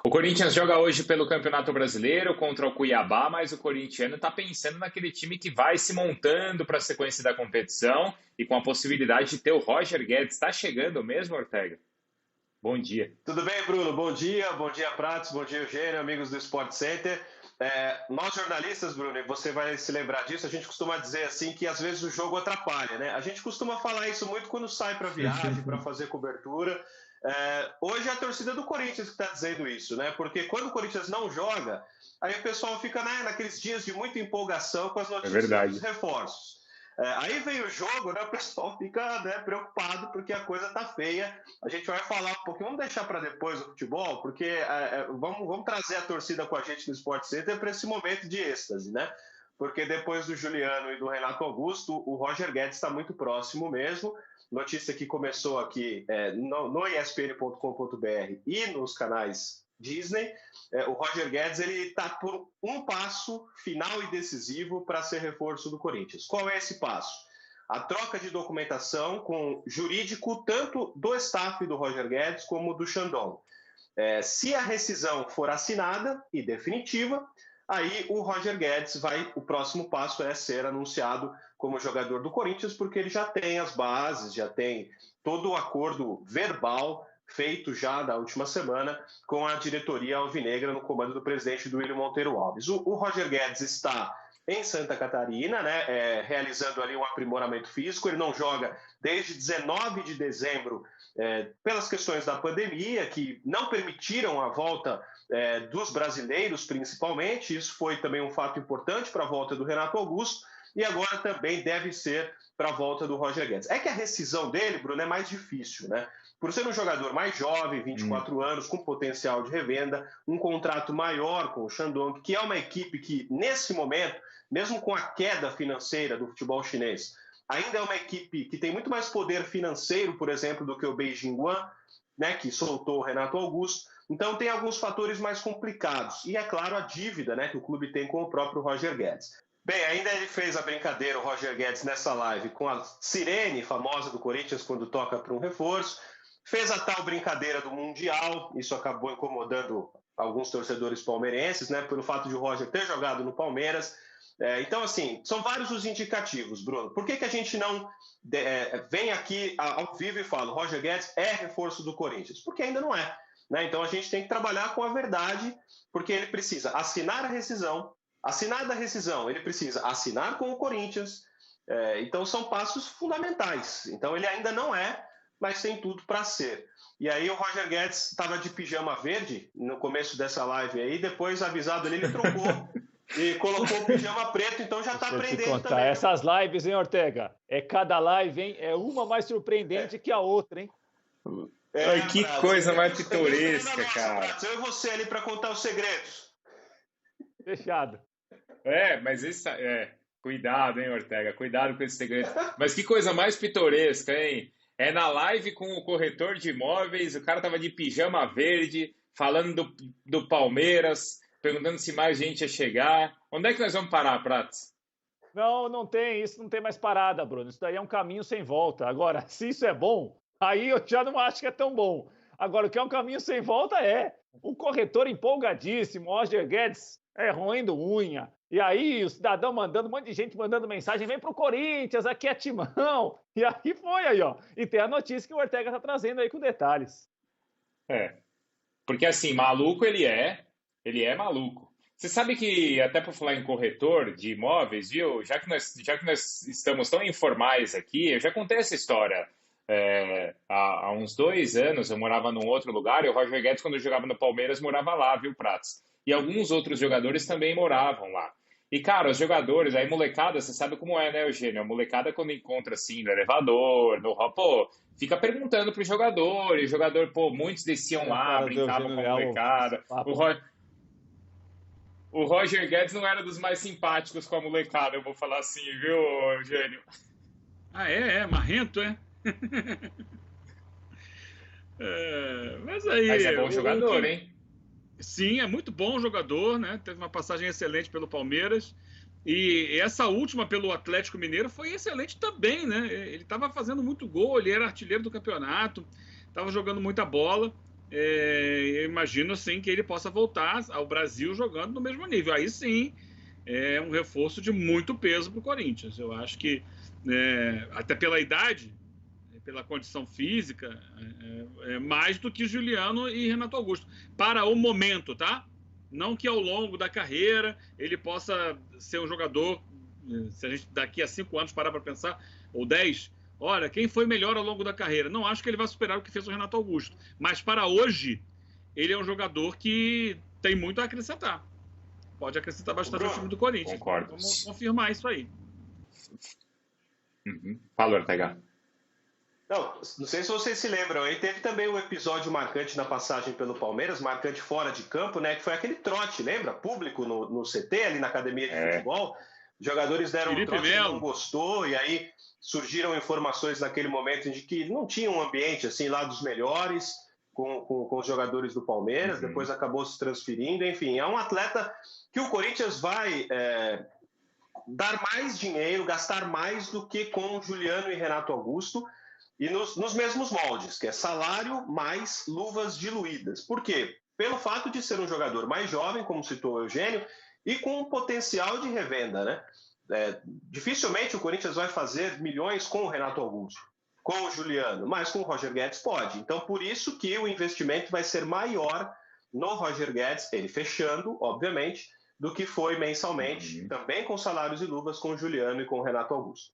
O Corinthians joga hoje pelo Campeonato Brasileiro contra o Cuiabá, mas o corintiano está pensando naquele time que vai se montando para a sequência da competição e com a possibilidade de ter o Roger Guedes. Está chegando mesmo, Ortega? Bom dia. Tudo bem, Bruno? Bom dia, Pratos, bom dia, Eugênio, amigos do Sport Center. Nós jornalistas, Bruno, e você vai se lembrar disso, a gente costuma dizer assim que às vezes o jogo atrapalha, né? A gente costuma falar isso muito quando sai para viagem, para fazer cobertura. Hoje é a torcida do Corinthians que está dizendo isso, né? Porque quando o Corinthians não joga, aí o pessoal fica naqueles dias de muita empolgação com as notícias dos reforços. Aí vem o jogo, né? O pessoal fica, né, preocupado porque a coisa tá feia. A gente vai falar um pouquinho, vamos deixar para depois o futebol, porque vamos trazer a torcida com a gente no Sport Center para esse momento de êxtase, né? Porque depois do Juliano e do Renato Augusto, o Roger Guedes está muito próximo mesmo. Notícia que começou aqui no espn.com.br e nos canais Disney. O Roger Guedes está por um passo final e decisivo para ser reforço do Corinthians. Qual é esse passo? A troca de documentação com jurídico tanto do staff do Roger Guedes como do Shandong. Se a rescisão for assinada e definitiva, aí o Roger Guedes o próximo passo é ser anunciado como jogador do Corinthians, porque ele já tem as bases, já tem todo o acordo verbal feito já na última semana com a diretoria alvinegra no comando do presidente Duílio Monteiro Alves. O Roger Guedes está em Santa Catarina, né, realizando ali um aprimoramento físico. Ele não joga desde 19 de dezembro pelas questões da pandemia, que não permitiram a volta dos brasileiros, principalmente. Isso foi também um fato importante para a volta do Renato Augusto, e agora também deve ser para a volta do Roger Guedes. É que a rescisão dele, Bruno, é mais difícil, né? Por ser um jogador mais jovem, 24 anos, com potencial de revenda, um contrato maior com o Shandong, que é uma equipe que, nesse momento, mesmo com a queda financeira do futebol chinês, ainda é uma equipe que tem muito mais poder financeiro, por exemplo, do que o Beijing Guan, né, que soltou o Renato Augusto. Então, tem alguns fatores mais complicados. E, é claro, a dívida, né, que o clube tem com o próprio Roger Guedes. Bem, ainda ele fez a brincadeira, o Roger Guedes, nessa live, com a sirene famosa do Corinthians quando toca para um reforço. Fez a tal brincadeira do Mundial, isso acabou incomodando alguns torcedores palmeirenses, né, pelo fato de o Roger ter jogado no Palmeiras. Então, assim, são vários os indicativos, Bruno. Por que a gente não vem aqui ao vivo e fala o Roger Guedes é reforço do Corinthians? Porque ainda não é, né? Então, a gente tem que trabalhar com a verdade, porque ele precisa assinar a rescisão. Assinada a rescisão, ele precisa assinar com o Corinthians. Então, são passos fundamentais. Então, ele ainda não é, mas tem tudo para ser. E aí o Roger Guedes estava de pijama verde no começo dessa live aí, depois avisado ali, ele trocou e colocou o pijama preto, então já está aprendendo também. Essas lives, hein, Ortega? Cada live, hein? É uma mais surpreendente que a outra, hein? Que coisa mais pitoresca, cara. Eu e você ali para contar os segredos. Fechado. Mas isso cuidado, hein, Ortega? Cuidado com esse segredo. Mas que coisa mais pitoresca, hein? Na live com o corretor de imóveis, o cara tava de pijama verde, falando do Palmeiras, perguntando se mais gente ia chegar. Onde é que nós vamos parar, Prats? Não tem, isso não tem mais parada, Bruno. Isso daí é um caminho sem volta. Agora, se isso é bom, aí eu já não acho que é tão bom. Agora, o que é um caminho sem volta o corretor empolgadíssimo, Roger Guedes roendo unha. E aí, o cidadão mandando, um monte de gente mandando mensagem, vem pro Corinthians, aqui é timão. E aí foi aí, ó. E tem a notícia que o Ortega tá trazendo aí com detalhes. Porque assim, maluco ele é maluco. Você sabe que, até por falar em corretor de imóveis, viu? Já que nós estamos tão informais aqui, eu já contei essa história. Há uns 2 anos eu morava num outro lugar e o Roger Guedes, quando jogava no Palmeiras, morava lá, viu, Prats? E alguns outros jogadores também moravam lá. E, cara, os jogadores, aí molecada, você sabe como é, né, Eugênio? A molecada quando encontra, assim, no elevador, fica perguntando pro jogador, e o jogador, muitos desciam lá, brincavam com a molecada. O Roger Guedes não era dos mais simpáticos com a molecada, eu vou falar assim, viu, Eugênio? Marrento, é? Mas é bom jogador, hein? Sim, é muito bom jogador, né? Teve uma passagem excelente pelo Palmeiras. E essa última pelo Atlético Mineiro foi excelente também, né? Ele estava fazendo muito gol, ele era artilheiro do campeonato, estava jogando muita bola. eu imagino sim que ele possa voltar ao Brasil jogando no mesmo nível. Aí sim é um reforço de muito peso para o Corinthians. Eu acho que, até pela idade, pela condição física, mais do que Juliano e Renato Augusto. Para o momento, tá? Não que ao longo da carreira ele possa ser um jogador, se a gente daqui a 5 anos parar para pensar, ou 10, olha, quem foi melhor ao longo da carreira? Não acho que ele vai superar o que fez o Renato Augusto. Mas para hoje, ele é um jogador que tem muito a acrescentar. Pode acrescentar bastante ao time do Corinthians. Concordo. Vamos confirmar isso aí. Fala, Ortega. Não sei se vocês se lembram, aí teve também um episódio marcante na passagem pelo Palmeiras, marcante fora de campo, né? Que foi aquele trote, lembra? Público no CT, ali na academia de futebol. Os jogadores deram um trote, não gostou, e aí surgiram informações naquele momento de que não tinha um ambiente assim lá dos melhores com os jogadores do Palmeiras, depois acabou se transferindo, enfim, é um atleta que o Corinthians vai dar mais dinheiro, gastar mais do que com Juliano e Renato Augusto, e nos mesmos moldes, que é salário mais luvas diluídas. Por quê? Pelo fato de ser um jogador mais jovem, como citou o Eugênio, e com um potencial de revenda, né? Dificilmente o Corinthians vai fazer milhões com o Renato Augusto, com o Juliano, mas com o Roger Guedes pode. Então, por isso que o investimento vai ser maior no Roger Guedes, ele fechando, obviamente, do que foi mensalmente, também com salários e luvas com o Juliano e com o Renato Augusto.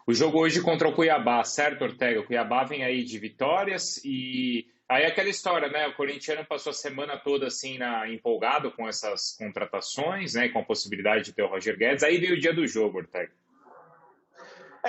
O jogo hoje contra o Cuiabá, certo, Ortega? O Cuiabá vem aí de vitórias e aí é aquela história, né? O corintiano passou a semana toda assim empolgado com essas contratações, né? Com a possibilidade de ter o Roger Guedes. Aí veio o dia do jogo, Ortega.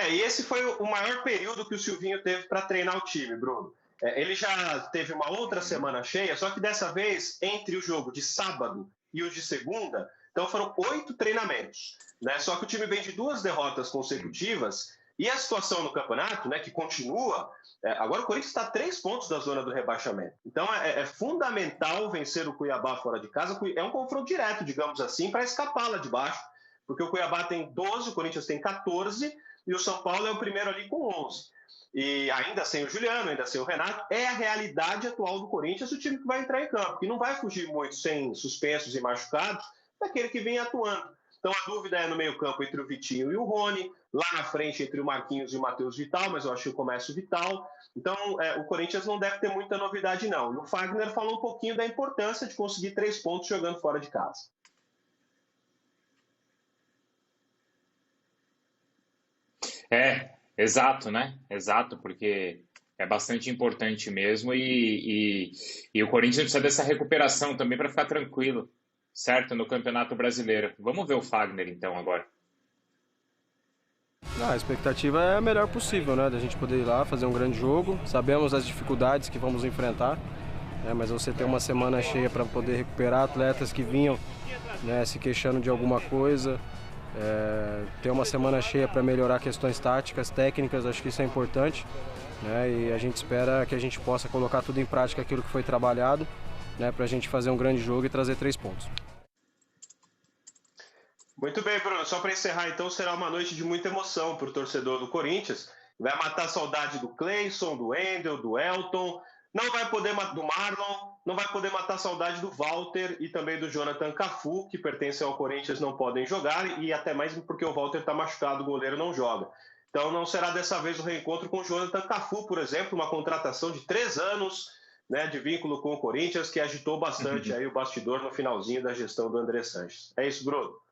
E esse foi o maior período que o Silvinho teve para treinar o time, Bruno. Ele já teve uma outra semana cheia, só que dessa vez, entre o jogo de sábado e o de segunda, então foram 8 treinamentos, né? Só que o time vem de 2 derrotas consecutivas e a situação no campeonato, né, que continua, agora o Corinthians está a 3 pontos da zona do rebaixamento. Então é fundamental vencer o Cuiabá fora de casa. É um confronto direto, digamos assim, para escapar lá de baixo, porque o Cuiabá tem 12, o Corinthians tem 14 e o São Paulo é o primeiro ali com 11. E ainda sem o Juliano, ainda sem o Renato, é a realidade atual do Corinthians, o time que vai entrar em campo, que não vai fugir muito sem suspensos e machucados daquele que vem atuando. Então a dúvida é no meio campo entre o Vitinho e o Rony, lá na frente entre o Marquinhos e o Matheus Vital, mas eu acho que eu começo o Vital. Então o Corinthians não deve ter muita novidade não. E o Fagner falou um pouquinho da importância de conseguir 3 pontos jogando fora de casa. Exato, né? Exato, porque é bastante importante mesmo e o Corinthians precisa dessa recuperação também para ficar tranquilo, certo? No Campeonato Brasileiro. Vamos ver o Fagner então agora. A expectativa é a melhor possível, né? Da gente poder ir lá, fazer um grande jogo. Sabemos as dificuldades que vamos enfrentar, né? Mas você ter uma semana cheia para poder recuperar atletas que vinham, né, se queixando de alguma coisa, ter uma semana cheia para melhorar questões táticas, técnicas, acho que isso é importante, né? E a gente espera que a gente possa colocar tudo em prática aquilo que foi trabalhado, né, para a gente fazer um grande jogo e trazer 3 pontos. Muito bem, Bruno. Só para encerrar, então, será uma noite de muita emoção para o torcedor do Corinthians. Vai matar a saudade do Cleison, do Wendel, do Elton. Não vai poder do Marlon, não vai poder matar a saudade do Walter e também do Jonathan Cafu, que pertencem ao Corinthians, não podem jogar, e até mais porque o Walter está machucado, o goleiro não joga. Então não será dessa vez o reencontro com o Jonathan Cafu, por exemplo, uma contratação de 3 anos, né, de vínculo com o Corinthians, que agitou bastante aí o bastidor no finalzinho da gestão do André Sanches. É isso, Bruno.